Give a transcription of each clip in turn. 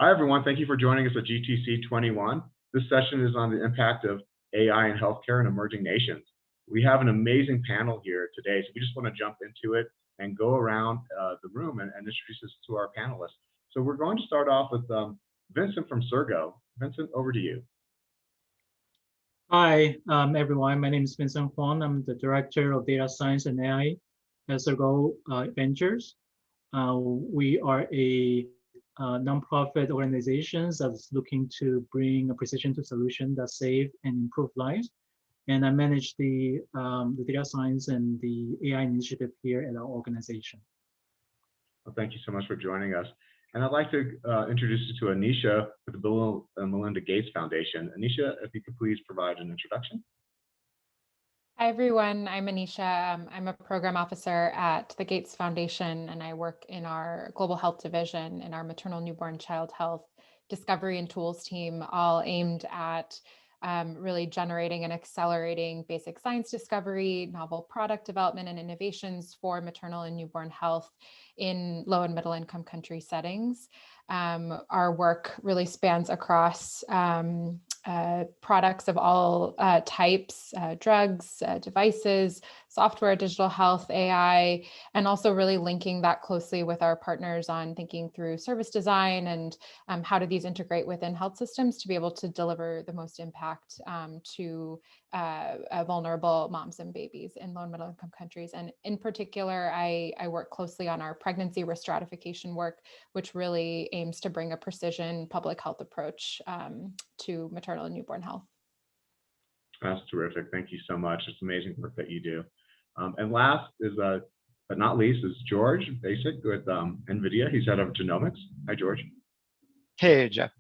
Hi, everyone. Thank you for joining us at GTC 21. This session is on the impact of AI in healthcare in emerging nations. We have an amazing panel here today, so we just want to jump into it and go around the room and introduce us to our panelists. So we're going to start off with Vincent from Sergo. Vincent, over to you. Hi, everyone. My name is Vincent Huang. I'm the Director of Data Science and AI at Sergo Ventures. We are a nonprofit organization that's looking to bring a precision to solutions that save and improve lives. And I manage the data science and the AI initiative here at our organization. Well, thank you so much for joining us. And I'd like to introduce you to Anisha with the Bill and Melinda Gates Foundation. Anisha, if you could please provide an introduction. Hi, everyone. I'm Anisha. I'm a program officer at the Gates Foundation, and I work in our global health division in our maternal newborn child health discovery and tools team, all aimed at really generating and accelerating basic science discovery, novel product development and innovations for maternal and newborn health in low and middle income country settings. Our work really spans across products of all types, drugs, devices, software, digital health, AI, and also really linking that closely with our partners on thinking through service design and how do these integrate within health systems to be able to deliver the most impact to vulnerable moms and babies in low and middle income countries. And in particular, I work closely on our pregnancy risk stratification work, which really aims to bring a precision public health approach to maternal and newborn health. That's terrific. Thank you so much. It's amazing work that you do. And last is, but not least, is George Vacek with NVIDIA. He's head of genomics. Hi, George. Hey, Jeff.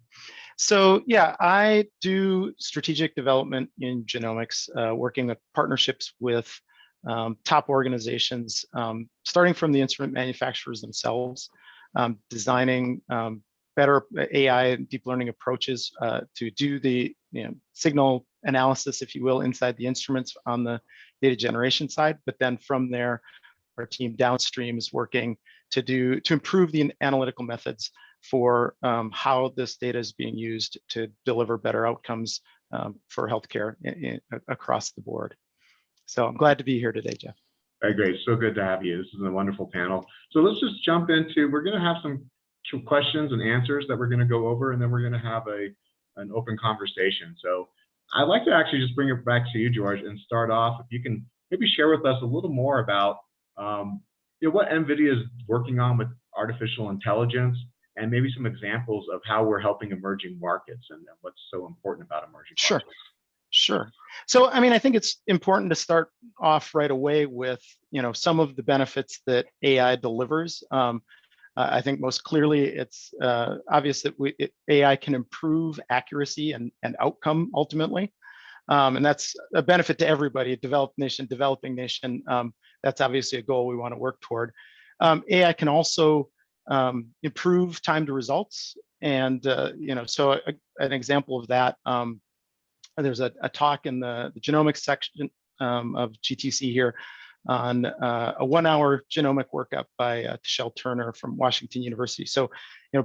So yeah, I do strategic development in genomics, working with partnerships with top organizations, starting from the instrument manufacturers themselves, designing better AI and deep learning approaches to do the signal analysis, if you will, inside the instruments on the data generation side. But then from there, our team downstream is working to improve the analytical methods for how this data is being used to deliver better outcomes for healthcare across the board. So I'm glad to be here today, Jeff. Very great. So good to have you. This is a wonderful panel. So let's just jump into, we're going to have some questions and answers that we're going to go over, and then we're going to have an open conversation. So I'd like to actually just bring it back to you, George, and start off. If you can maybe share with us a little more about what NVIDIA is working on with artificial intelligence, and maybe some examples of how we're helping emerging markets and what's so important about emerging markets. Sure. So, I mean, I think it's important to start off right away with, some of the benefits that AI delivers. I think most clearly it's obvious that AI can improve accuracy and outcome ultimately. And that's a benefit to everybody, developed nation, developing nation. That's obviously a goal we want to work toward. AI can also improve time to results. And, so an example of that, there's a talk in the genomics section of GTC here on a 1-hour genomic workup by Tashelle Turner from Washington University. So,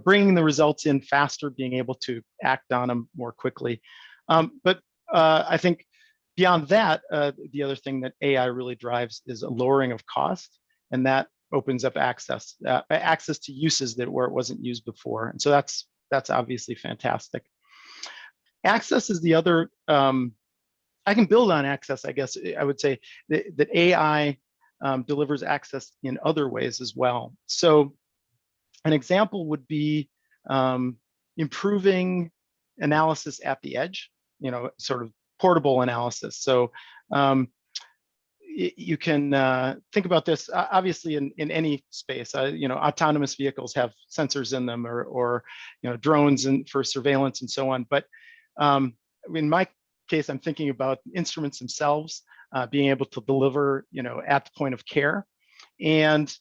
bringing the results in faster, being able to act on them more quickly. But I think beyond that, the other thing that AI really drives is a lowering of cost, and that opens up access to uses that where it wasn't used before. And so that's obviously fantastic. Access is the other, I can build on access, I guess I would say that AI delivers access in other ways as well. So an example would be improving analysis at the edge, sort of portable analysis. So you can think about this obviously in any space. Autonomous vehicles have sensors in them, or drones for surveillance and so on. But in my case, I'm thinking about instruments themselves being able to deliver, at the point of care. And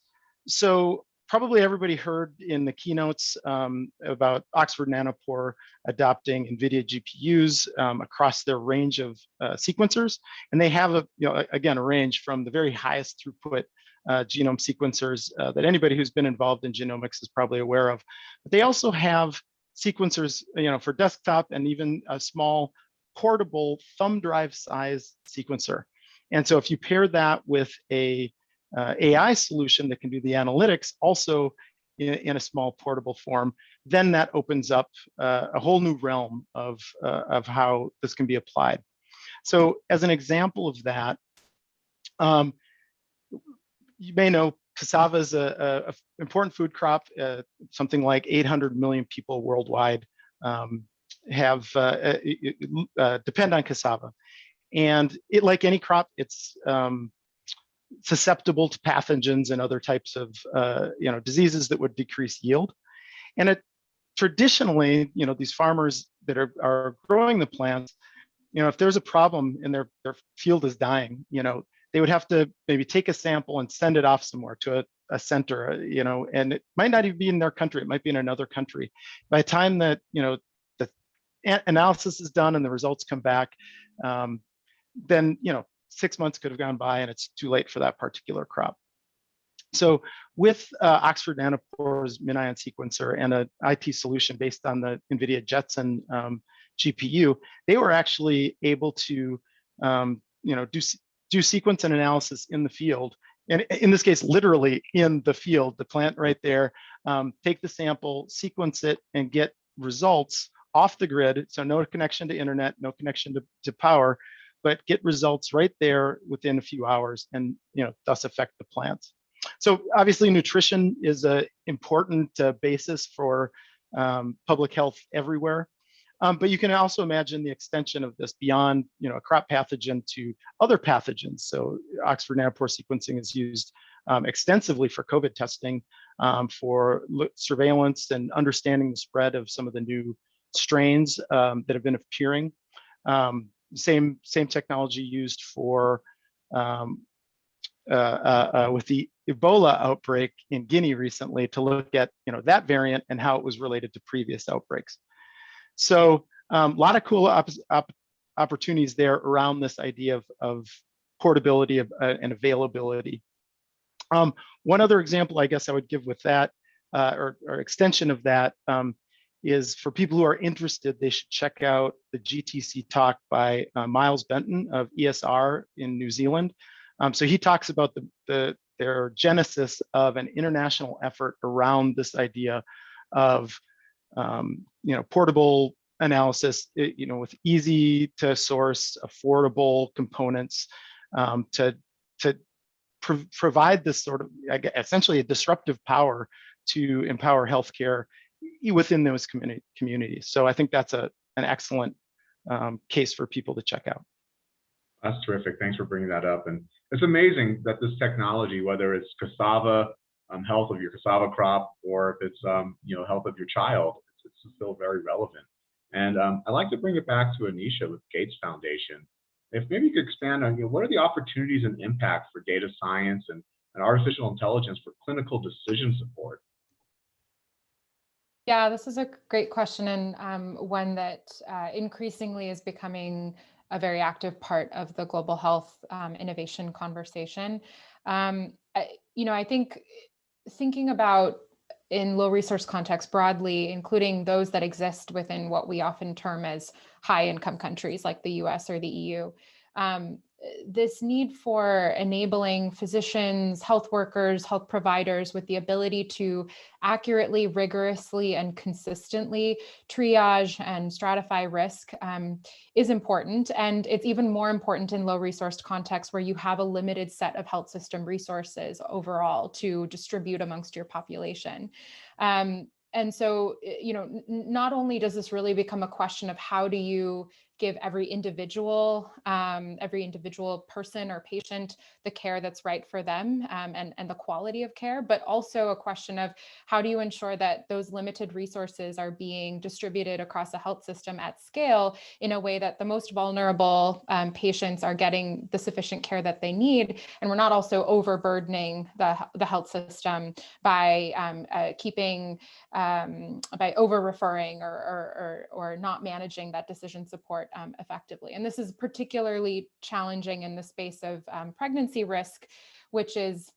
so probably everybody heard in the keynotes about Oxford Nanopore adopting NVIDIA GPUs across their range of sequencers. And they have a range from the very highest throughput genome sequencers that anybody who's been involved in genomics is probably aware of. But they also have sequencers, for desktop, and even a small portable thumb drive size sequencer. And so if you pair that with a AI solution that can do the analytics also in a small portable form, then that opens up a whole new realm of how this can be applied. So as an example of that, you may know cassava is a important food crop. Something like 800 million people worldwide have depend on cassava. And like any crop, it's susceptible to pathogens and other types of diseases that would decrease yield. And traditionally, these farmers that are growing the plants, if there's a problem and their field is dying, they would have to maybe take a sample and send it off somewhere to a center, and it might not even be in their country, it might be in another country. By the time that the analysis is done and the results come back, then 6 months could have gone by and it's too late for that particular crop. So with Oxford Nanopore's MinION sequencer and an IT solution based on the NVIDIA Jetson GPU, they were actually able to do sequence and analysis in the field. And in this case, literally in the field, the plant right there, take the sample, sequence it, and get results off the grid. So no connection to internet, no connection to power, but get results right there within a few hours and thus affect the plants. So obviously nutrition is an important basis for public health everywhere. But you can also imagine the extension of this beyond a crop pathogen to other pathogens. So Oxford Nanopore sequencing is used extensively for COVID testing, for surveillance and understanding the spread of some of the new strains that have been appearing. Same technology used for with the Ebola outbreak in Guinea recently to look at that variant and how it was related to previous outbreaks. So a lot of cool opportunities there around this idea of portability and availability. One other example I guess I would give with that, or extension of that, is for people who are interested, they should check out the GTC talk by Miles Benton of ESR in New Zealand. So he talks about their genesis of an international effort around this idea of portable analysis, with easy to source, affordable components to provide this sort of essentially a disruptive power to empower healthcare within those communities. So I think that's an excellent case for people to check out. That's terrific. Thanks for bringing that up. And it's amazing that this technology, whether it's cassava, health of your cassava crop, or if it's health of your child, it's still very relevant. And I'd like to bring it back to Anisha with Gates Foundation. If maybe you could expand on what are the opportunities and impacts for data science and artificial intelligence for clinical decision support? Yeah, this is a great question, and one that increasingly is becoming a very active part of the global health innovation conversation. I think thinking about in low resource context broadly, including those that exist within what we often term as high income countries like the US or the EU, this need for enabling physicians, health workers, health providers with the ability to accurately, rigorously, and consistently triage and stratify risk is important. And it's even more important in low resource contexts where you have a limited set of health system resources overall to distribute amongst your population. And so, not only does this really become a question of how do you give every individual person or patient the care that's right for them and the quality of care, but also a question of how do you ensure that those limited resources are being distributed across a health system at scale in a way that the most vulnerable patients are getting the sufficient care that they need, and we're not also overburdening the health system by by over-referring or not managing that decision support effectively. And this is particularly challenging in the space of pregnancy risk, which is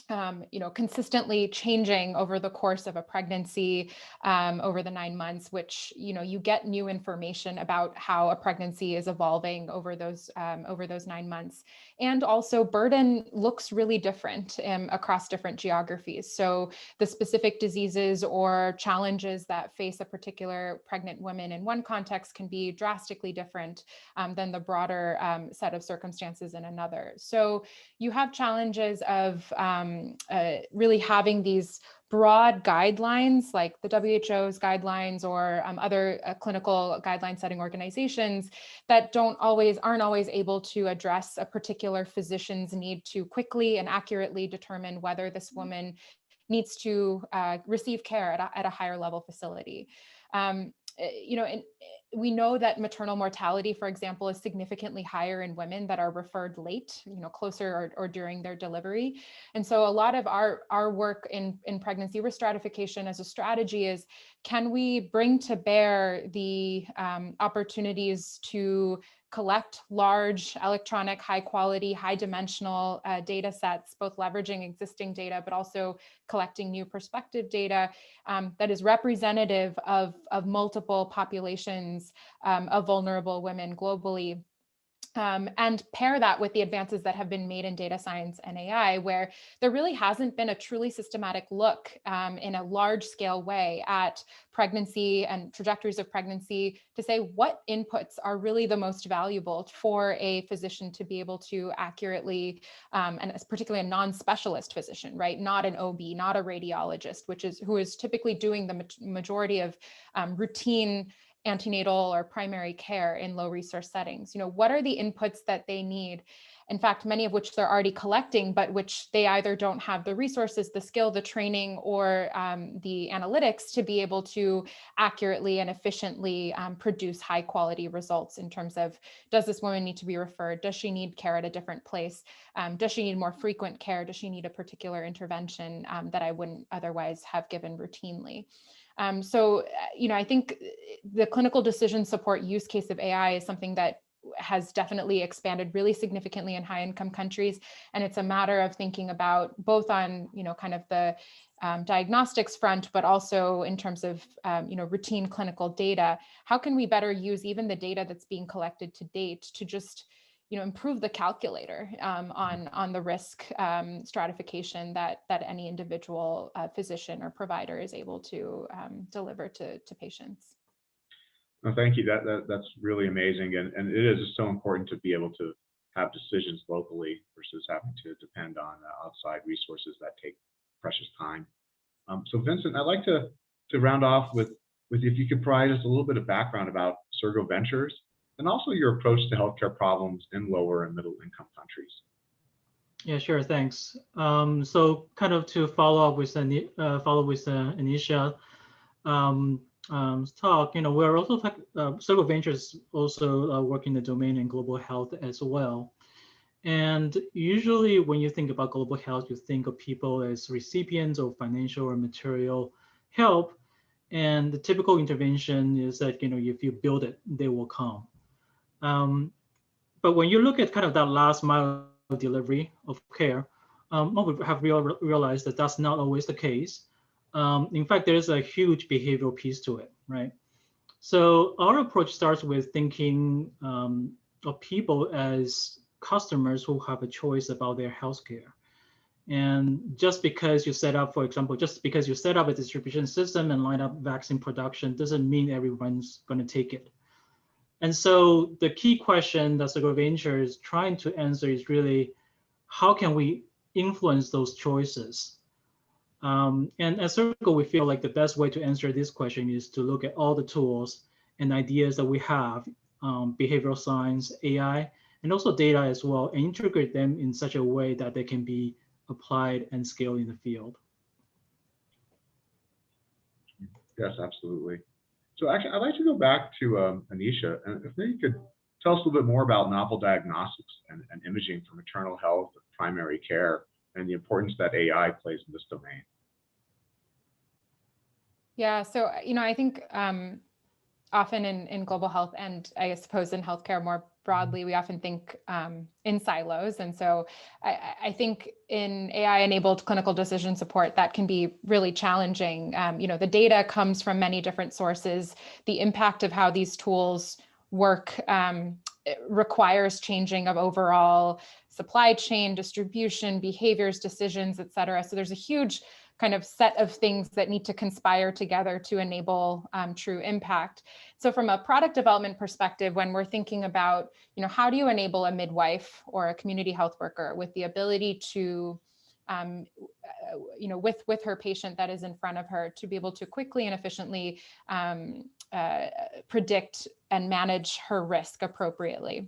consistently changing over the course of a pregnancy, over the 9 months, which, you get new information about how a pregnancy is evolving over those 9 months. And also burden looks really different across different geographies. So the specific diseases or challenges that face a particular pregnant woman in one context can be drastically different than the broader set of circumstances in another. So you have challenges of really having these broad guidelines like the WHO's guidelines or other clinical guideline setting organizations that aren't always able to address a particular physician's need to quickly and accurately determine whether this woman needs to receive care at a higher level facility. And we know that maternal mortality, for example, is significantly higher in women that are referred late, closer or during their delivery. And so a lot of our work in pregnancy risk stratification as a strategy is, can we bring to bear the opportunities to collect large electronic, high quality, high dimensional data sets, both leveraging existing data, but also collecting new prospective data that is representative of multiple populations of vulnerable women globally. And pair that with the advances that have been made in data science and AI, where there really hasn't been a truly systematic look in a large scale way at pregnancy and trajectories of pregnancy to say what inputs are really the most valuable for a physician to be able to accurately, and particularly a non-specialist physician, right? Not an OB, not a radiologist, who is typically doing the majority of routine antenatal or primary care in low resource settings. What are the inputs that they need? In fact, many of which they're already collecting, but which they either don't have the resources, the skill, the training, or the analytics to be able to accurately and efficiently produce high quality results in terms of, does this woman need to be referred? Does she need care at a different place? Does she need more frequent care? Does she need a particular intervention that I wouldn't otherwise have given routinely? So, I think the clinical decision support use case of AI is something that has definitely expanded really significantly in high income countries. And it's a matter of thinking about both on, kind of the diagnostics front, but also in terms of, routine clinical data. How can we better use even the data that's being collected to date to just improve the calculator on the risk stratification that any individual physician or provider is able to deliver to patients. No, thank you. That's really amazing, and it is so important to be able to have decisions locally versus having to depend on outside resources that take precious time. So Vincent, I'd like to round off with if you could provide us a little bit of background about Sergio Ventures, and also your approach to healthcare problems in lower and middle income countries. Yeah, sure. Thanks. So, kind of to follow up with Anisha talk, we're also Sergio Ventures also work in the domain in global health as well. And usually, when you think about global health, you think of people as recipients of financial or material help. And the typical intervention is that if you build it, they will come. But when you look at kind of that last mile of delivery of care, we have realized that that's not always the case. In fact, there is a huge behavioral piece to it, right? So our approach starts with thinking of people as customers who have a choice about their healthcare. And just because you set up, for example, a distribution system and line up vaccine production doesn't mean everyone's going to take it. And so the key question that Sergio Ventures is trying to answer is really, how can we influence those choices? And at Sergio, we feel like the best way to answer this question is to look at all the tools and ideas that we have, behavioral science, AI, and also data as well, and integrate them in such a way that they can be applied and scaled in the field. Yes, absolutely. So actually, I'd like to go back to Anisha, and if maybe you could tell us a little bit more about novel diagnostics and imaging for maternal health, primary care, and the importance that AI plays in this domain. Yeah, so I think often in global health, and I suppose in healthcare more broadly, we often think in silos. And so I think in AI-enabled clinical decision support, that can be really challenging. The data comes from many different sources. The impact of how these tools work it requires changing of overall supply chain, distribution, behaviors, decisions, et cetera. So there's a huge kind of set of things that need to conspire together to enable true impact. So from a product development perspective, when we're thinking about, how do you enable a midwife or a community health worker with the ability to, with her patient that is in front of her, to be able to quickly and efficiently predict and manage her risk appropriately.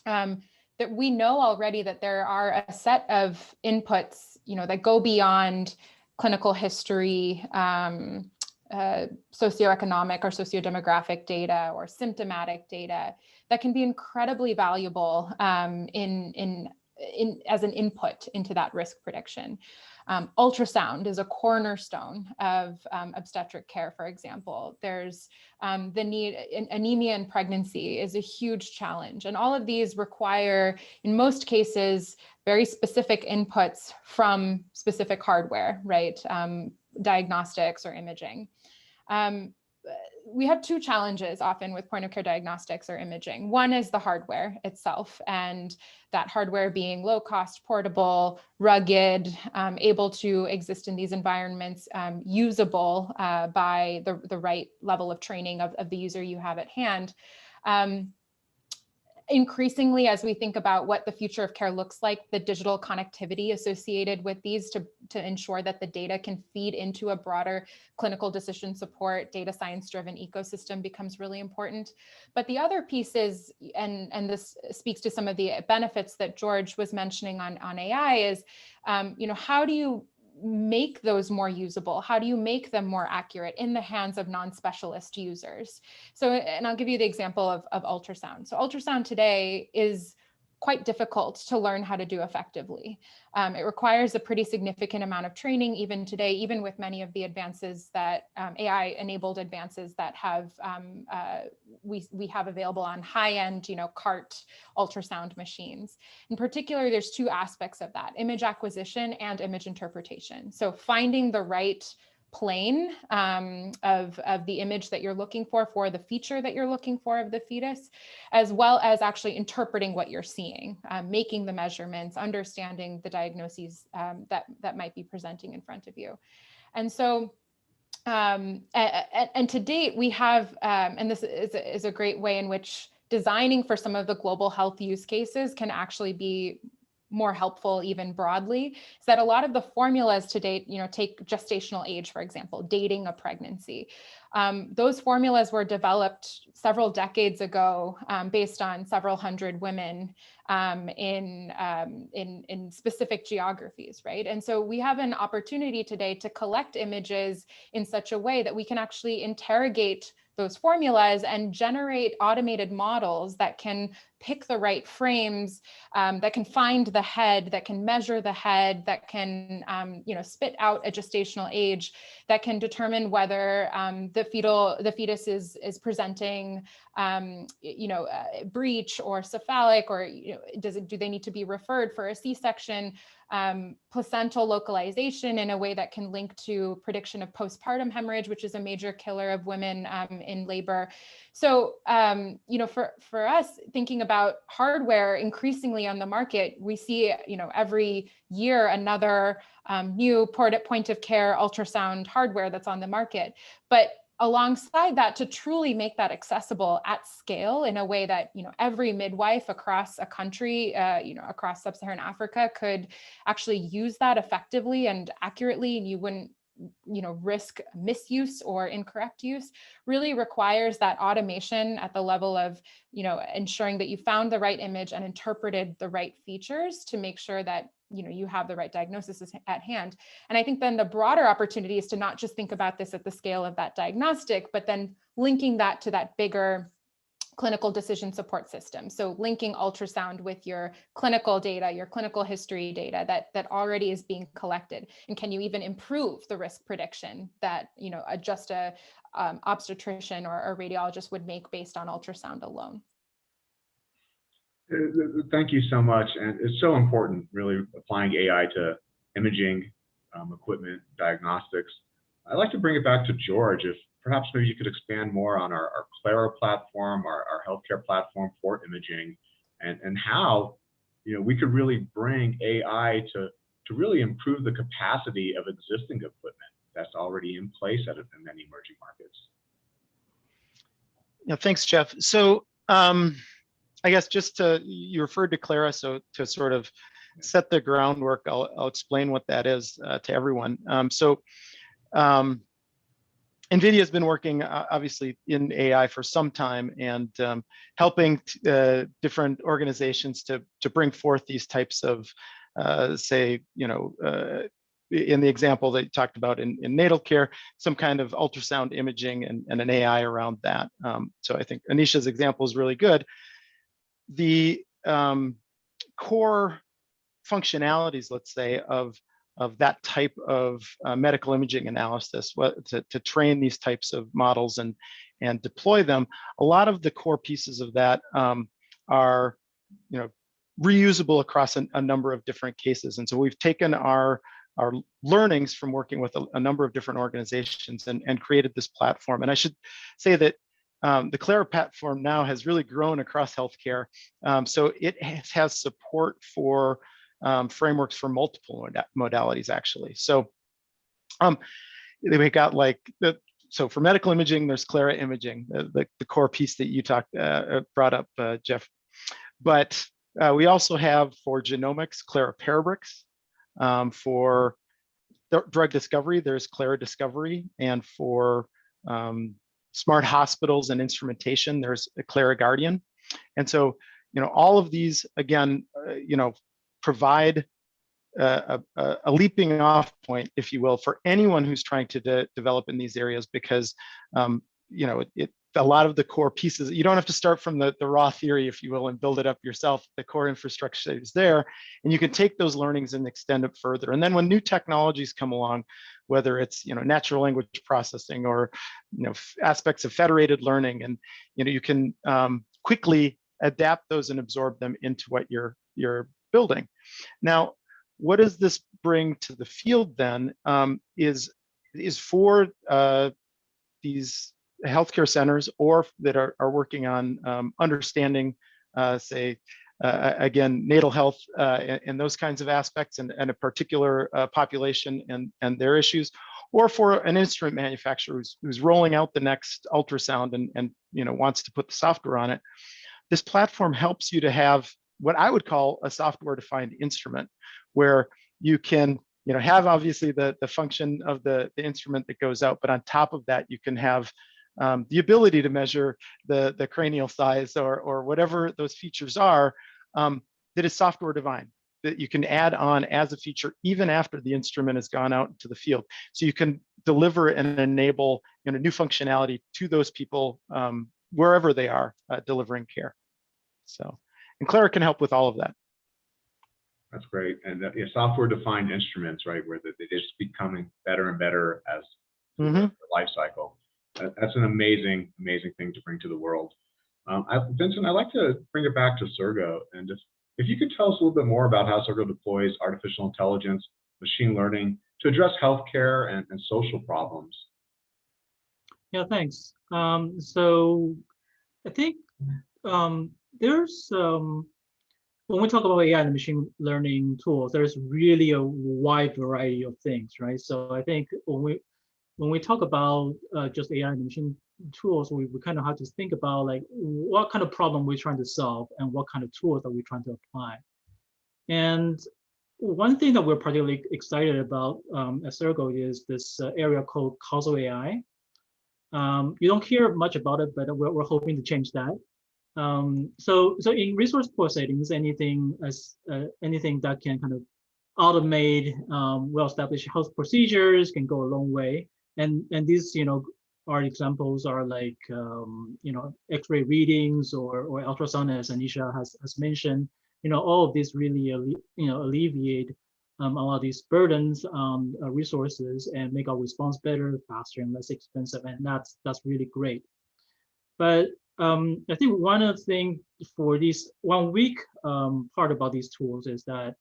That we know already that there are a set of inputs, that go beyond clinical history, socioeconomic or sociodemographic data or symptomatic data that can be incredibly valuable as an input into that risk prediction. Ultrasound is a cornerstone of obstetric care, for example. There's the need, anemia in pregnancy is a huge challenge. And all of these require, in most cases, very specific inputs from specific hardware, right? Diagnostics or imaging. We have two challenges often with point of care diagnostics or imaging. One is the hardware itself, and that hardware being low cost, portable, rugged, able to exist in these environments, usable by the right level of training of the user you have at hand. Increasingly, as we think about what the future of care looks like, the digital connectivity associated with these to ensure that the data can feed into a broader clinical decision support, data science-driven ecosystem becomes really important. But the other piece is, and this speaks to some of the benefits that George was mentioning on AI, is, how do you make those more usable? How do you make them more accurate in the hands of non-specialist users? So, and I'll give you the example of ultrasound. So ultrasound today is quite difficult to learn how to do effectively. It requires a pretty significant amount of training even today, even with many of the advances that AI-enabled advances that have we have available on high-end, CART ultrasound machines. In particular, there's two aspects of that: image acquisition and image interpretation. So finding the right plane of the image that you're looking for the feature that you're looking for of the fetus, as well as actually interpreting what you're seeing, making the measurements, understanding the diagnoses that might be presenting in front of you. And so, and to date, we have, and this is a great way in which designing for some of the global health use cases can actually be more helpful even broadly, is that a lot of the formulas to date, take gestational age, for example, dating a pregnancy. Those formulas were developed several decades ago based on several hundred women in specific geographies, right? And so we have an opportunity today to collect images in such a way that we can actually interrogate those formulas and generate automated models that can pick the right frames, that can find the head, that can measure the head, that can spit out a gestational age, that can determine whether the fetus is presenting breech or cephalic, or do they need to be referred for a C-section, placental localization in a way that can link to prediction of postpartum hemorrhage, which is a major killer of women in labor. So, for us, thinking about hardware increasingly on the market, we see, every year another new point of care ultrasound hardware that's on the market. But alongside that, to truly make that accessible at scale in a way that, every midwife across a country, across sub-Saharan Africa could actually use that effectively and accurately, and you wouldn't, risk misuse or incorrect use, really requires that automation at the level of, ensuring that you found the right image and interpreted the right features to make sure that you have the right diagnosis at hand. And I think then the broader opportunity is to not just think about this at the scale of that diagnostic, but then linking that to that bigger clinical decision support system. So linking ultrasound with your clinical data, your clinical history data that already is being collected. And can you even improve the risk prediction that, just a obstetrician or a radiologist would make based on ultrasound alone? Thank you so much. And it's so important, really, applying AI to imaging, equipment, diagnostics. I'd like to bring it back to George. If perhaps maybe you could expand more on our Clara platform, our healthcare platform for imaging, and how we could really bring AI to really improve the capacity of existing equipment that's already in place in many emerging markets. Yeah, thanks, Jeff. So I guess you referred to Clara, so to sort of set the groundwork, I'll explain what that is to everyone. NVIDIA has been working obviously in AI for some time and helping different organizations to bring forth these types of, say, in the example that you talked about in natal care, some kind of ultrasound imaging and an AI around that. So I think Anisha's example is really good. The core functionalities, let's say, of that type of medical imaging analysis, to train these types of models and deploy them, a lot of the core pieces of that are reusable across a number of different cases. And so we've taken our learnings from working with a number of different organizations and created this platform. And I should say that the Clara platform now has really grown across healthcare. So it has support for frameworks for multiple modalities, actually. So we got so for medical imaging, there's Clara imaging, the core piece that you brought up, Jeff. But we also have for genomics, Clara Parabricks. For drug discovery, there's Clara Discovery. And for smart hospitals and instrumentation, there's a Clara Guardian. And so, all of these, again, provide a leaping off point, if you will, for anyone who's trying to develop in these areas, because a lot of the core pieces, you don't have to start from the raw theory, if you will, and build it up yourself. The core infrastructure is there, and you can take those learnings and extend it further. And then when new technologies come along, whether it's natural language processing or aspects of federated learning, and you can quickly adapt those and absorb them into what you're building. Now, what does this bring to the field then? Is for these healthcare centers or that are working on understanding, say, again, natal health and those kinds of aspects and a particular population and their issues, or for an instrument manufacturer who's rolling out the next ultrasound and wants to put the software on it. This platform helps you to have what I would call a software-defined instrument, where you can have obviously the function of the instrument that goes out, but on top of that, you can have the ability to measure the cranial size or whatever those features are, that is software defined, that you can add on as a feature even after the instrument has gone out into the field. So you can deliver and enable new functionality to those people wherever they are delivering care. So, and Clara can help with all of that. That's great. And software-defined instruments, right, where they just becoming better and better as the life cycle. That's an amazing thing to bring to the world. Vincent, I'd like to bring it back to Sergio, and if you could tell us a little bit more about how Sergio deploys artificial intelligence, machine learning to address healthcare and social problems. Yeah, thanks. So I think there's when we talk about AI and machine learning tools, there's really a wide variety of things, right? So I think when we talk about just AI and machine tools, we kind of have to think about like what kind of problem we're trying to solve and what kind of tools are we trying to apply. And one thing that we're particularly excited about at Sergio is this area called causal AI. You don't hear much about it, but we're hoping to change that. So in resource poor settings, anything that can kind of automate well-established health procedures can go a long way. And these our examples are like X-ray readings or ultrasound, as Anisha has mentioned. All of these really alleviate a lot of these burdens on resources and make our response better, faster, and less expensive, and that's really great. But I think one of the things for this 1 week part about these tools is that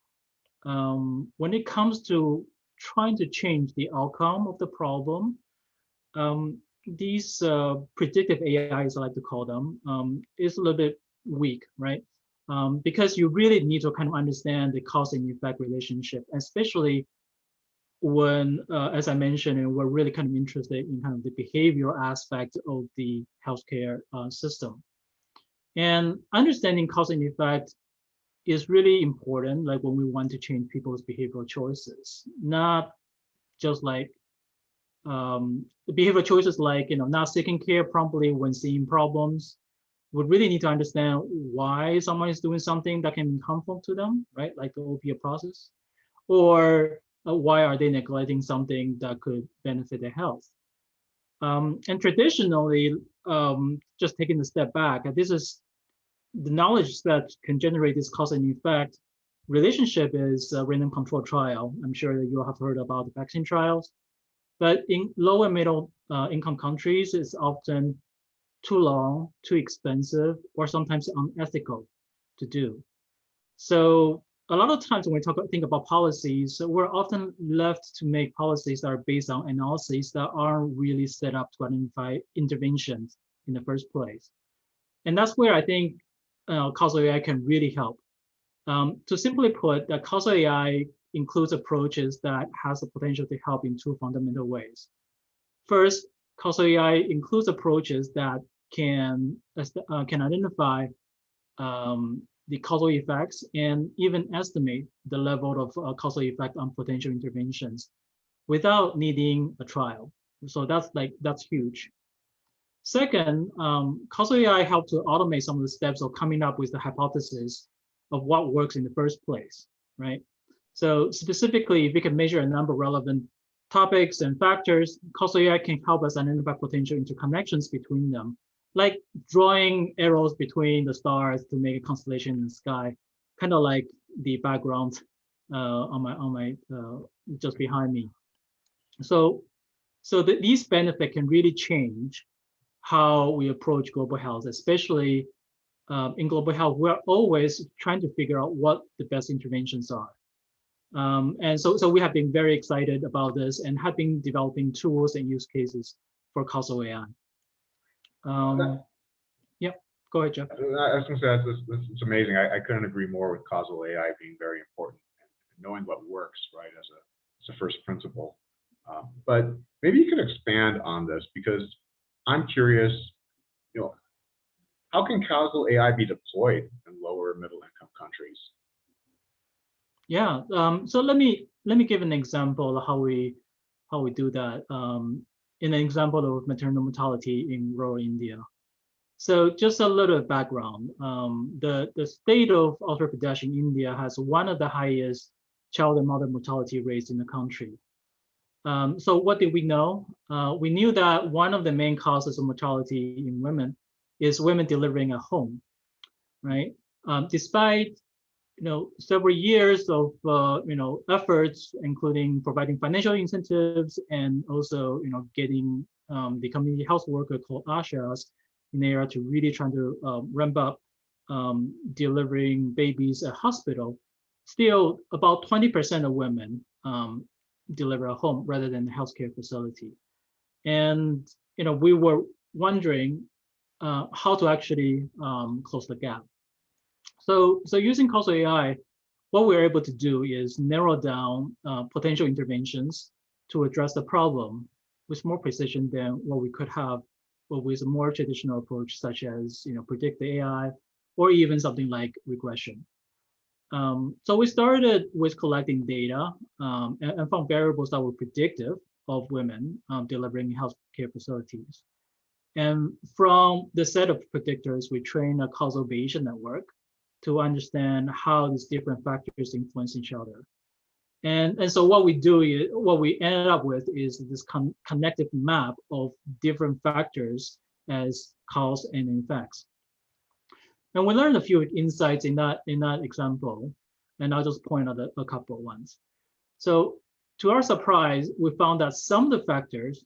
when it comes to trying to change the outcome of the problem, these predictive AIs, I like to call them, is a little bit weak, right? Because you really need to kind of understand the cause and effect relationship, especially when, as I mentioned, and we're really kind of interested in kind of the behavioral aspect of the healthcare system. And understanding cause and effect is really important, like when we want to change people's behavioral choices, not just like the behavioral choices like, not seeking care promptly when seeing problems. We really need to understand why someone is doing something that can be harmful to them, right? Like the opiate process, or why are they neglecting something that could benefit their health? And traditionally, just taking a step back, this is the knowledge that can generate this cause and effect relationship is a random control trial. I'm sure that you have heard about the vaccine trials, but in low and middle income countries, it's often too long, too expensive, or sometimes unethical to do. So a lot of times when we think about policies, we're often left to make policies that are based on analyses that aren't really set up to identify interventions in the first place. And that's where I think causal AI can really help. To simply put, that causal AI includes approaches that has the potential to help in two fundamental ways. First, causal AI includes approaches that can identify the causal effects and even estimate the level of causal effect on potential interventions without needing a trial. So that's huge. Second, causal AI helps to automate some of the steps of coming up with the hypothesis of what works in the first place, right? So specifically, if we can measure a number of relevant topics and factors, causal AI can help us identify potential interconnections between them, like drawing arrows between the stars to make a constellation in the sky, kind of like the background on my just behind me. So these benefits can really change how we approach global health, especially in global health. We're always trying to figure out what the best interventions are. And so we have been very excited about this and have been developing tools and use cases for causal AI. Yeah, go ahead, Jeff. I was going to say it's amazing. I couldn't agree more with causal AI being very important and knowing what works, right, as a first principle. But maybe you could expand on this, because I'm curious, how can causal AI be deployed in lower middle income countries? Yeah, so let me give an example of how we do that. In an example of maternal mortality in rural India. So just a little background. The state of Uttar Pradesh in India has one of the highest child and mother mortality rates in the country. So what did we know? We knew that one of the main causes of mortality in women is women delivering at home, right? Despite several years of efforts, including providing financial incentives and also getting the community health worker called ASHAs in there to really trying to ramp up delivering babies at hospital. Still, about 20% of women deliver at home rather than the healthcare facility. And we were wondering how to actually close the gap. So using causal AI, what we're able to do is narrow down potential interventions to address the problem with more precision than what we could have with a more traditional approach, such as predictive AI or even something like regression. So we started with collecting data and found variables that were predictive of women delivering healthcare facilities. And from the set of predictors, we trained a causal Bayesian network to understand how these different factors influence each other. And so what we ended up with is this connective map of different factors as cause and effects. And we learned a few insights in that example, and I'll just point out a couple of ones. So to our surprise, we found that some of the factors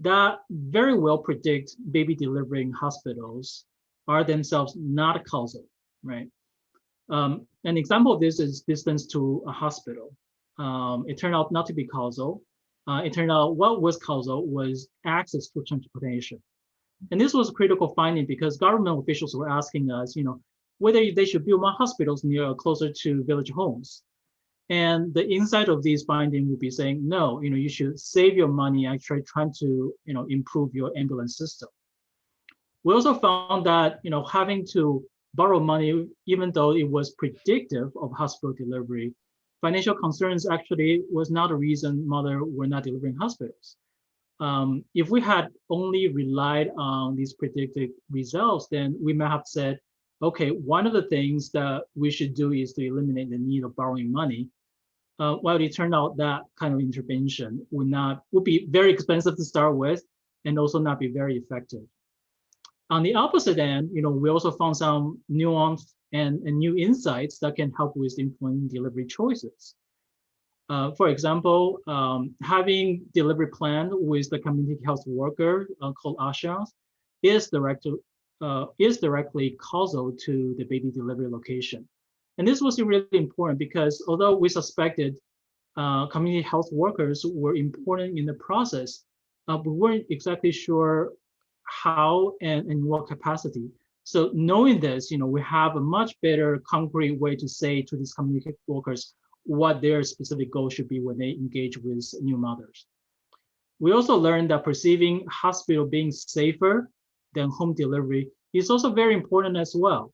that very well predict baby delivery in hospitals are themselves not causal, right? An example of this is distance to a hospital. It turned out not to be causal. It turned out what was causal was access to transportation. And this was a critical finding because government officials were asking us, whether they should build more hospitals near or closer to village homes. And the insight of these findings would be saying, no, you should save your money actually trying to, improve your ambulance system. We also found that, having to borrow money, even though it was predictive of hospital delivery, financial concerns actually was not a reason mothers were not delivering hospitals. If we had only relied on these predicted results, then we might have said, okay, one of the things that we should do is to eliminate the need of borrowing money. Well, it turned out that kind of intervention would be very expensive to start with, and also not be very effective. On the opposite end, we also found some nuance and new insights that can help with influencing delivery choices. For example, having delivery planned with the community health worker called ASHA is directly causal to the baby delivery location. And this was really important because although we suspected community health workers were important in the process, we weren't exactly sure how and in what capacity. So knowing this, we have a much better concrete way to say to these community workers what their specific goal should be when they engage with new mothers. We also learned that perceiving hospital being safer than home delivery is also very important as well.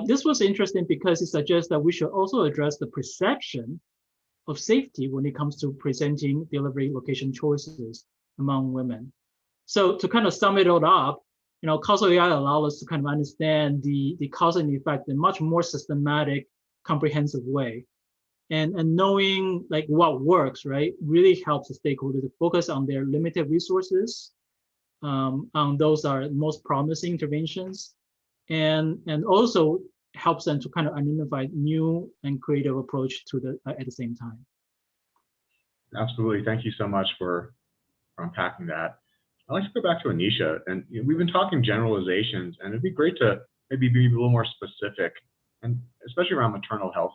This was interesting because it suggests that we should also address the perception of safety when it comes to presenting delivery location choices among women. So to kind of sum it all up, causal AI allows us to kind of understand the cause and effect in a much more systematic, comprehensive way. And knowing like what works, right, really helps the stakeholder to focus on their limited resources, on those are most promising interventions, and also helps them to kind of identify new and creative approach to at the same time. Absolutely, thank you so much for unpacking that. I'd like to go back to Anisha, and we've been talking generalizations, and it'd be great to maybe be a little more specific, and especially around maternal health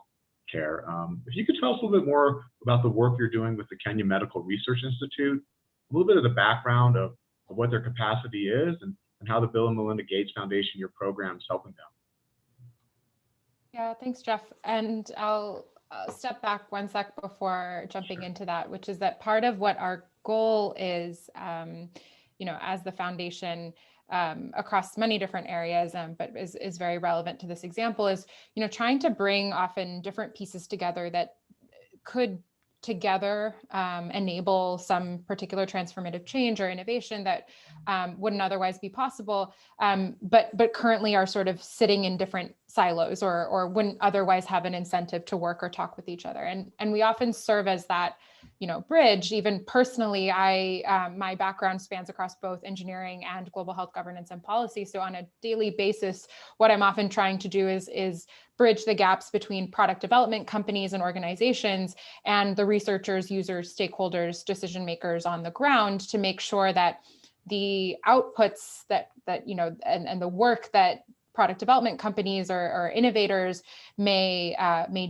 care. If you could tell us a little bit more about the work you're doing with the Kenya Medical Research Institute, a little bit of the background of what their capacity is, and how the Bill and Melinda Gates Foundation, your program, is helping them. Yeah, thanks, Jeff. And I'll step back one sec before jumping into that, which is that part of what our goal is, as the foundation, across many different areas, but is very relevant to this example, is trying to bring often different pieces together that could together enable some particular transformative change or innovation that wouldn't otherwise be possible, but currently are sort of sitting in different silos or wouldn't otherwise have an incentive to work or talk with each other. And we often serve as that bridge. Even personally, my background spans across both engineering and global health governance and policy. So on a daily basis, what I'm often trying to do is bridge the gaps between product development companies and organizations and the researchers, users, stakeholders, decision makers on the ground to make sure that the outputs that and the work that product development companies or innovators may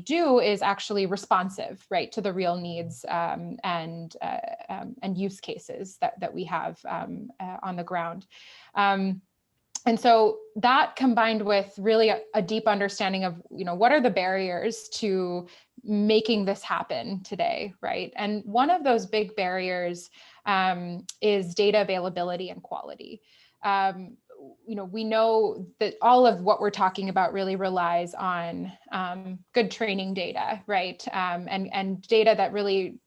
do is actually responsive, right, to the real needs and use cases that we have on the ground. And so that combined with really a deep understanding of, what are the barriers to making this happen today, right? And one of those big barriers is data availability and quality. We know that all of what we're talking about really relies on good training data, right? And data that really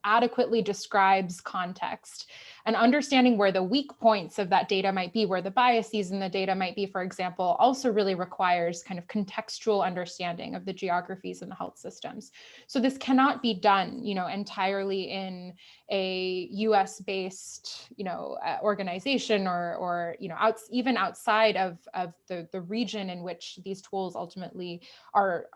adequately describes context, and understanding where the weak points of that data might be, where the biases in the data might be, for example, also really requires kind of contextual understanding of the geographies in the health systems. So this cannot be done, entirely in a US-based, organization or even outside of the region in which these tools ultimately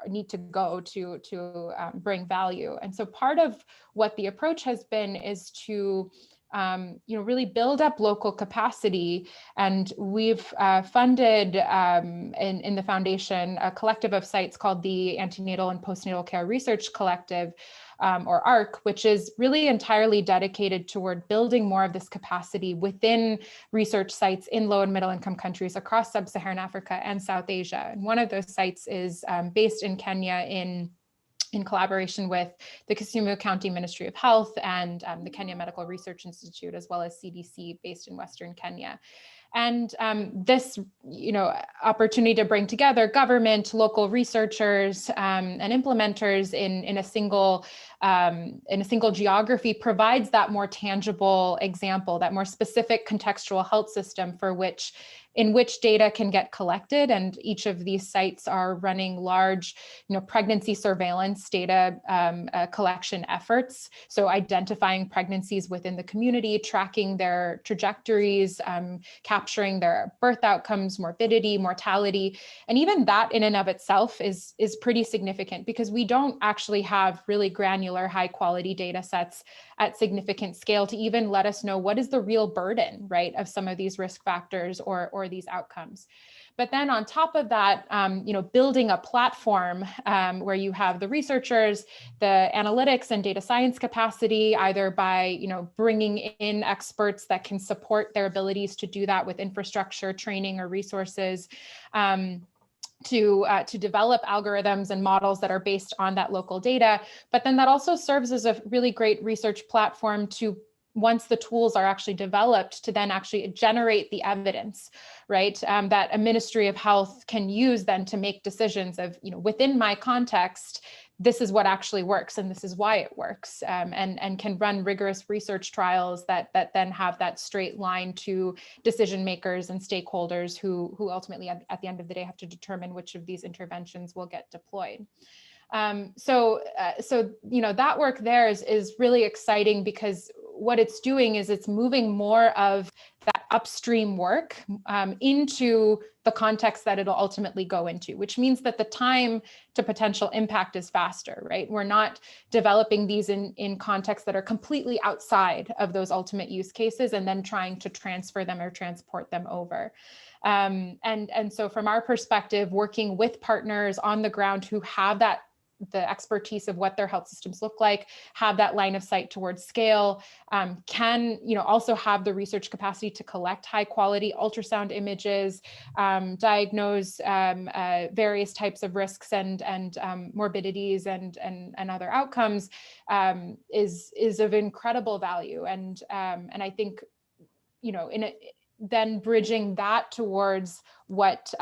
need to go to bring value. And so part of what the approach has been is to really build up local capacity. And we've funded in the foundation a collective of sites called the Antenatal and Postnatal Care Research Collective, or ARC, which is really entirely dedicated toward building more of this capacity within research sites in low and middle income countries across sub-Saharan Africa and South Asia. And one of those sites is based in Kenya in collaboration with the Kisumu County Ministry of Health and the Kenya Medical Research Institute, as well as CDC based in Western Kenya. And this, opportunity to bring together government, local researchers, and implementers in a single geography provides that more tangible example, that more specific contextual health system in which data can get collected. And each of these sites are running large, pregnancy surveillance data collection efforts. So identifying pregnancies within the community, tracking their trajectories, capturing their birth outcomes, morbidity, mortality. And even that in and of itself is pretty significant, because we don't actually have really granular, high quality data sets at significant scale to even let us know what is the real burden, right, of some of these risk factors or these outcomes. But then on top of that, building a platform where you have the researchers, the analytics and data science capacity, either by bringing in experts that can support their abilities to do that with infrastructure, training, or resources, to develop algorithms and models that are based on that local data. But then that also serves as a really great research platform to, once the tools are actually developed, to then actually generate the evidence, right? That a Ministry of Health can use then to make decisions of, within my context, this is what actually works and this is why it works, and can run rigorous research trials that then have that straight line to decision makers and stakeholders who ultimately at the end of the day have to determine which of these interventions will get deployed. So that work there is really exciting, because what it's doing is it's moving more of that upstream work into the context that it'll ultimately go into, which means that the time to potential impact is faster, right? We're not developing these in contexts that are completely outside of those ultimate use cases and then trying to transfer them or transport them over. And so from our perspective, working with partners on the ground who have the expertise of what their health systems look like, have that line of sight towards scale, can also have the research capacity to collect high quality ultrasound images, diagnose various types of risks and morbidities and other outcomes, is of incredible value. And I think then bridging that towards what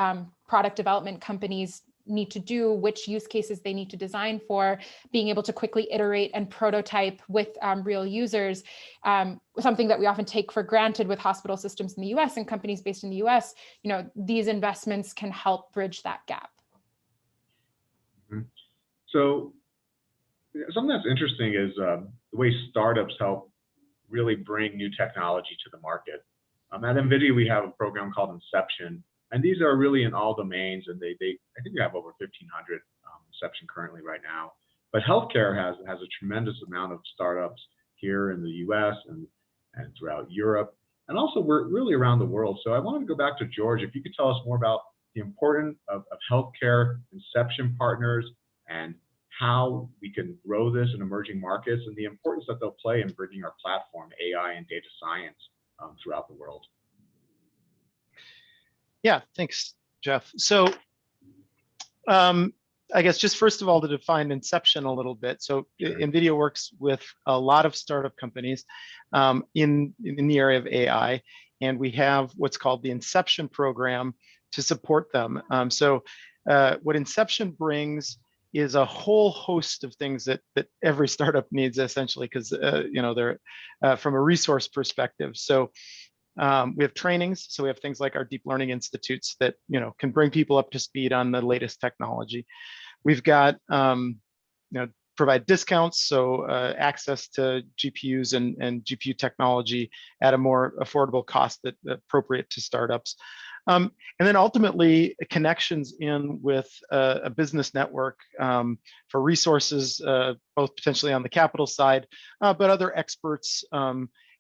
product development companies need to do, which use cases they need to design for, being able to quickly iterate and prototype with real users, something that we often take for granted with hospital systems in the US and companies based in the US. These investments can help bridge that gap. Mm-hmm. So something that's interesting is the way startups help really bring new technology to the market. At NVIDIA, we have a program called Inception, and these are really in all domains, and I think we have over 1,500 Inception currently right now. But healthcare has a tremendous amount of startups here in the US and throughout Europe, and also we're really around the world. So I wanted to go back to George, if you could tell us more about the importance of healthcare Inception partners and how we can grow this in emerging markets, and the importance that they'll play in bridging our platform, AI and data science, throughout the world. Yeah, thanks, Jeff. So I guess just first of all, to define Inception a little bit. So sure. NVIDIA works with a lot of startup companies in the area of AI, and we have what's called the Inception program to support them. So what Inception brings is a whole host of things that every startup needs, essentially, because they're from a resource perspective. So we have trainings, so we have things like our deep learning institutes that can bring people up to speed on the latest technology. We've got provide discounts, so access to GPUs and GPU technology at a more affordable cost that's appropriate to startups. And then ultimately connections in with a business network for resources, both potentially on the capital side, but other experts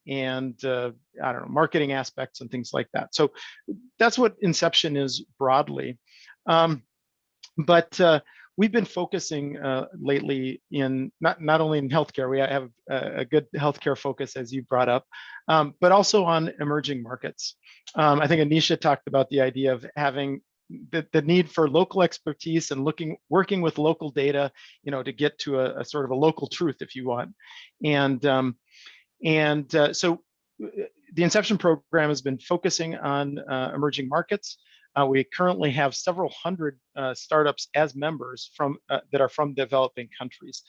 and I don't know, marketing aspects and things like that. So that's what Inception is broadly. But we've been focusing lately in not only in healthcare, we have a good healthcare focus, as you brought up, but also on emerging markets. I think Anisha talked about the idea of having the need for local expertise and working with local data, to get to a sort of a local truth, if you want. So the Inception program has been focusing on emerging markets. We currently have several hundred startups as members that are from developing countries.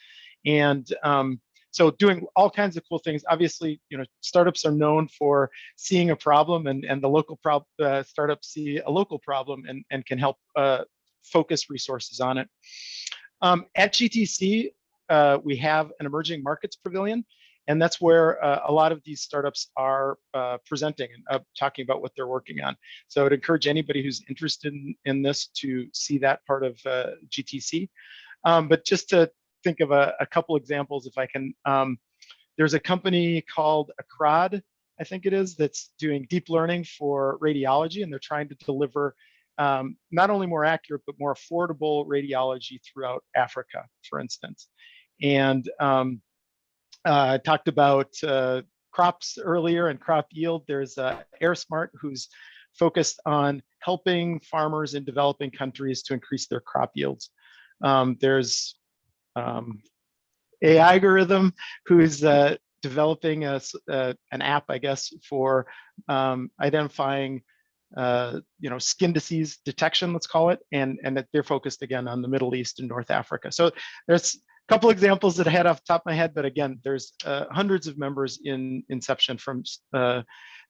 And so doing all kinds of cool things. Obviously, startups are known for seeing a problem, and the local startups see a local problem and can help focus resources on it. At GTC, we have an emerging markets pavilion, and that's where a lot of these startups are presenting and talking about what they're working on. So I'd encourage anybody who's interested in this to see that part of GTC. But just to think of a couple examples, if I can, there's a company called Acrod, I think it is, that's doing deep learning for radiology, and they're trying to deliver not only more accurate, but more affordable radiology throughout Africa, for instance. And talked about crops earlier and crop yield. There's AirSmart, who's focused on helping farmers in developing countries to increase their crop yields. There's algorithm, who's developing an app, I guess, for identifying skin disease detection, let's call it, and that they're focused again on the Middle East and North Africa. So there's a couple examples that I had off the top of my head, but again, there's hundreds of members in Inception from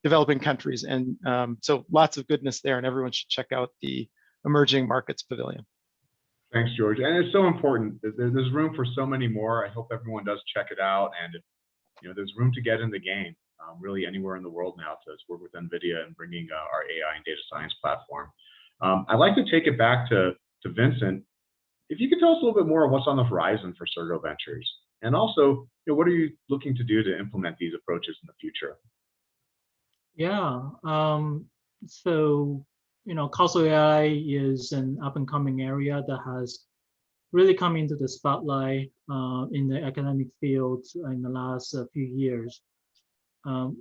developing countries, and so lots of goodness there, and everyone should check out the Emerging Markets Pavilion. Thanks, George. And it's so important. There's room for so many more. I hope everyone does check it out. And there's room to get in the game, really anywhere in the world now to work with NVIDIA and bringing our AI and data science platform. I'd like to take it back to Vincent. If you could tell us a little bit more of what's on the horizon for Sergio Ventures, and also, what are you looking to do to implement these approaches in the future? Yeah. So causal AI is an up-and-coming area that has really come into the spotlight in the academic field in the last few years.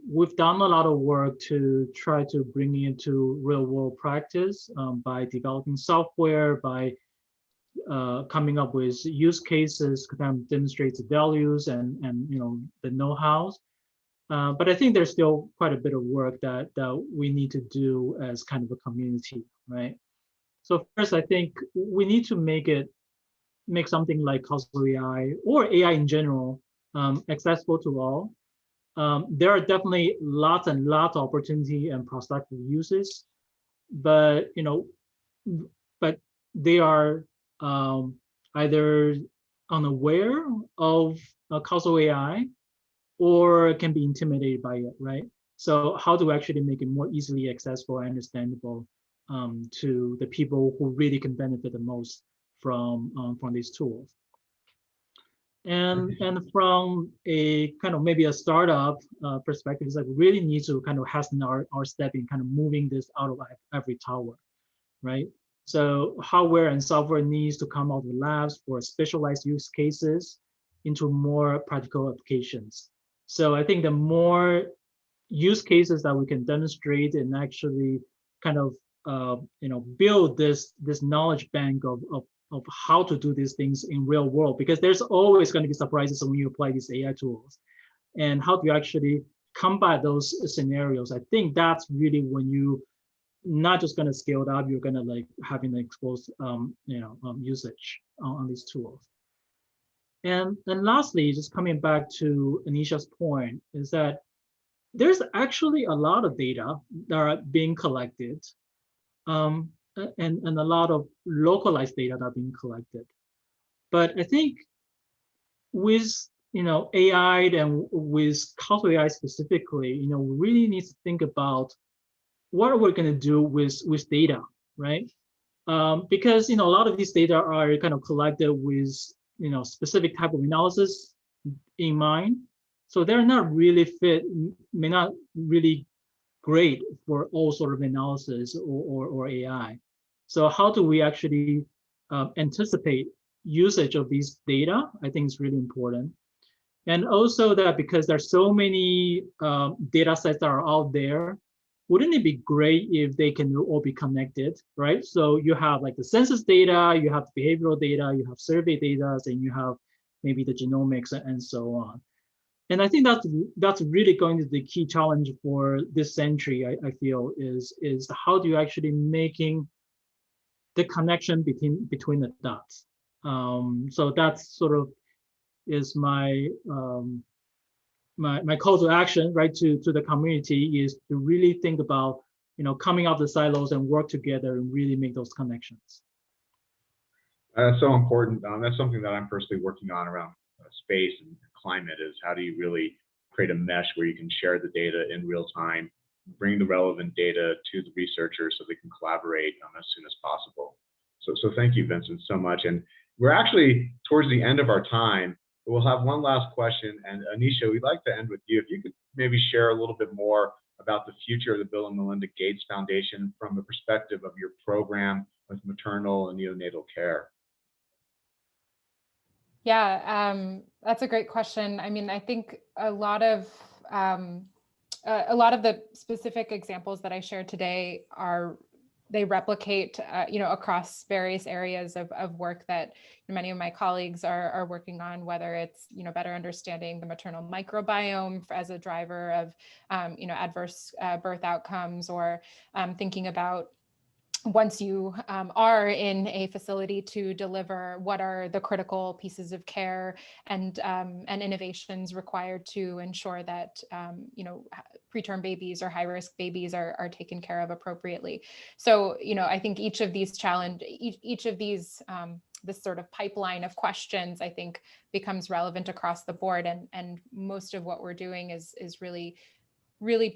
We've done a lot of work to try to bring it into real-world practice by developing software, by coming up with use cases that kind of demonstrates the values and the know-hows. But I think there's still quite a bit of work that we need to do as kind of a community, right? So first, I think we need to make something like causal AI or AI in general accessible to all. There are definitely lots and lots of opportunity and prospective uses, but they are either unaware of causal AI or can be intimidated by it, right? So how to actually make it more easily accessible and understandable to the people who really can benefit the most from these tools. And from a kind of maybe a startup perspective, is like we really need to kind of hasten our step in kind of moving this out of every tower, right? So hardware and software needs to come out of the labs for specialized use cases into more practical applications. So I think the more use cases that we can demonstrate and actually kind of build this knowledge bank of how to do these things in real world, because there's always going to be surprises when you apply these AI tools, and how do you actually combat those scenarios. I think that's really when you not just going to scale it up, you're going to like having the exposed usage on these tools. And lastly, just coming back to Anisha's point, is that there's actually a lot of data that are being collected, and a lot of localized data that are being collected. But I think with AI and with causal AI specifically, we really need to think about what are we going to do with data, right? Because a lot of these data are kind of collected with specific type of analysis in mind. So they're not really fit, may not really great for all sort of analysis or AI. So how do we actually anticipate usage of these data? I think is really important. And also that because there's so many data sets that are out there, wouldn't it be great if they can all be connected, right? So you have like the census data, you have the behavioral data, you have survey data, and you have maybe the genomics and so on. And I think that's really going to be the key challenge for this century, I feel, is how do you actually making the connection between the dots. So that's sort of is my my call to action, right, to the community is to really think about, coming out the silos and work together and really make those connections. That's so important. That's something that I'm personally working on around space and climate is how do you really create a mesh where you can share the data in real time, bring the relevant data to the researchers so they can collaborate as soon as possible. So thank you, Vincent, so much. And we're actually towards the end of our time. We'll have one last question. And Anisha, we'd like to end with you. If you could maybe share a little bit more about the future of the Bill and Melinda Gates Foundation from the perspective of your program with maternal and neonatal care. Yeah, that's a great question. I mean, I think a lot of the specific examples that I shared today they replicate, across various areas of work that many of my colleagues are working on, whether it's, better understanding the maternal microbiome as a driver of, adverse birth outcomes, or thinking about once you are in a facility to deliver, what are the critical pieces of care and innovations required to ensure that preterm babies or high-risk babies are taken care of appropriately. So I think each of these this sort of pipeline of questions, I think, becomes relevant across the board, and most of what we're doing is really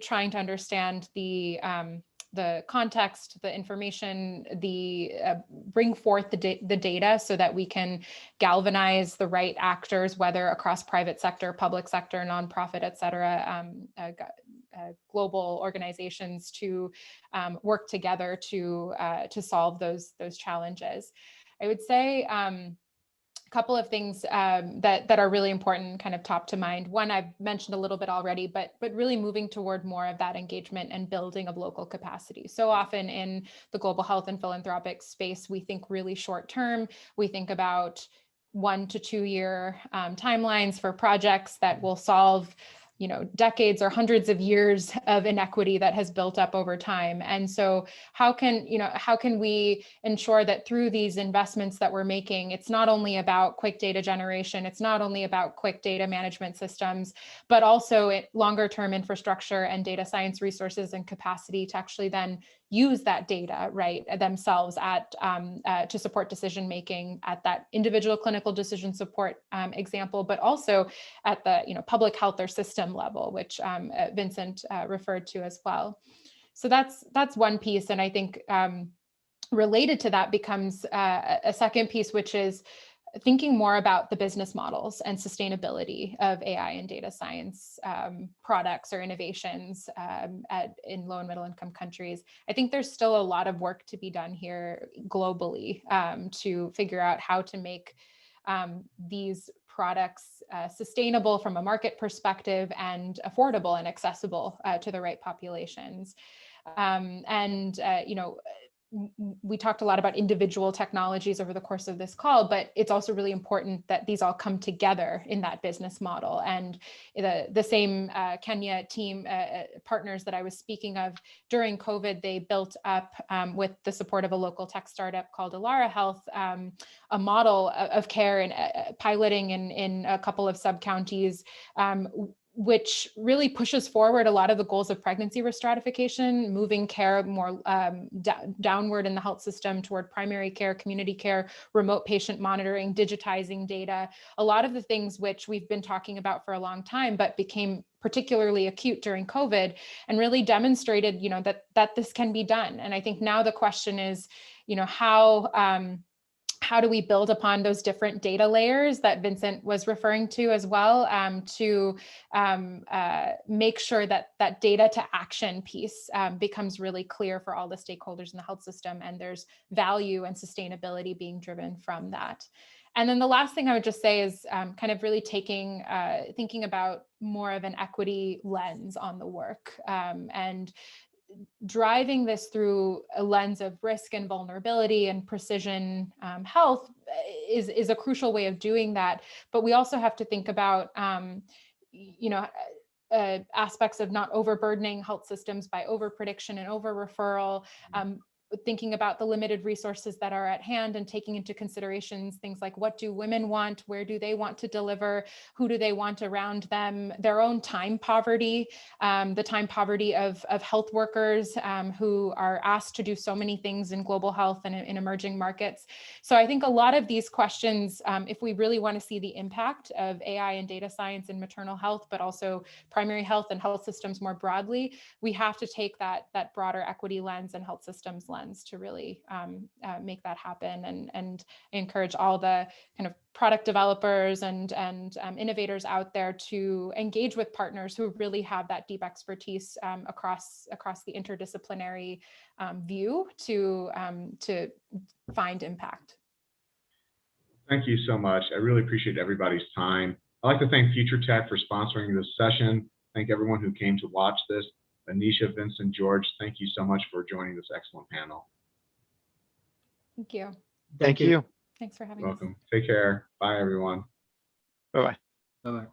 trying to understand the context, the information, bring forth the data so that we can galvanize the right actors, whether across private sector, public sector, nonprofit, et cetera, global organizations to work together to solve those challenges. I would say a couple of things that are really important, kind of top to mind. One, I've mentioned a little bit already, but really moving toward more of that engagement and building of local capacity. So often in the global health and philanthropic space, we think really short term. We think about 1 to 2 year timelines for projects that will solve decades or hundreds of years of inequity that has built up over time. And so how can we ensure that through these investments that we're making, it's not only about quick data generation, it's not only about quick data management systems, but also longer term infrastructure and data science resources and capacity to actually then use that data, right, themselves to support decision making at that individual clinical decision support example, but also at the public health or system level, which Vincent referred to as well. So that's one piece, and I think related to that becomes a second piece, which is thinking more about the business models and sustainability of AI and data science products or innovations in low and middle income countries. I think there's still a lot of work to be done here globally to figure out how to make these products sustainable from a market perspective and affordable and accessible to the right populations. We talked a lot about individual technologies over the course of this call, but it's also really important that these all come together in that business model. And the same Kenya team partners that I was speaking of during COVID, they built up with the support of a local tech startup called Clara Health, a model of care and piloting in a couple of sub-counties, which really pushes forward a lot of the goals of pregnancy risk stratification, moving care more downward in the health system toward primary care, community care, remote patient monitoring, digitizing data, a lot of the things which we've been talking about for a long time, but became particularly acute during COVID and really demonstrated, how do we build upon those different data layers that Vincent was referring to as well, to make sure that that data to action piece becomes really clear for all the stakeholders in the health system, and there's value and sustainability being driven from that. And then the last thing I would just say is kind of really thinking about more of an equity lens on the work, and driving this through a lens of risk and vulnerability and precision health is a crucial way of doing that. But we also have to think about, aspects of not overburdening health systems by overprediction and over-referral, thinking about the limited resources that are at hand and taking into considerations things like, what do women want? Where do they want to deliver? Who do they want around them? Their own time poverty, the time poverty of health workers who are asked to do so many things in global health and in emerging markets. So I think a lot of these questions, if we really want to see the impact of AI and data science in maternal health, but also primary health and health systems more broadly, we have to take that broader equity lens and health systems lens to really make that happen, and encourage all the kind of product developers and innovators out there to engage with partners who really have that deep expertise across the interdisciplinary view to find impact. Thank you so much. I really appreciate everybody's time. I'd like to thank Future Tech for sponsoring this session. Thank everyone who came to watch this. Anisha, Vincent, George, thank you so much for joining this excellent panel. Thank you. Thank you. Thanks for having us. Welcome. Take care. Bye, everyone. Bye-bye. Bye-bye.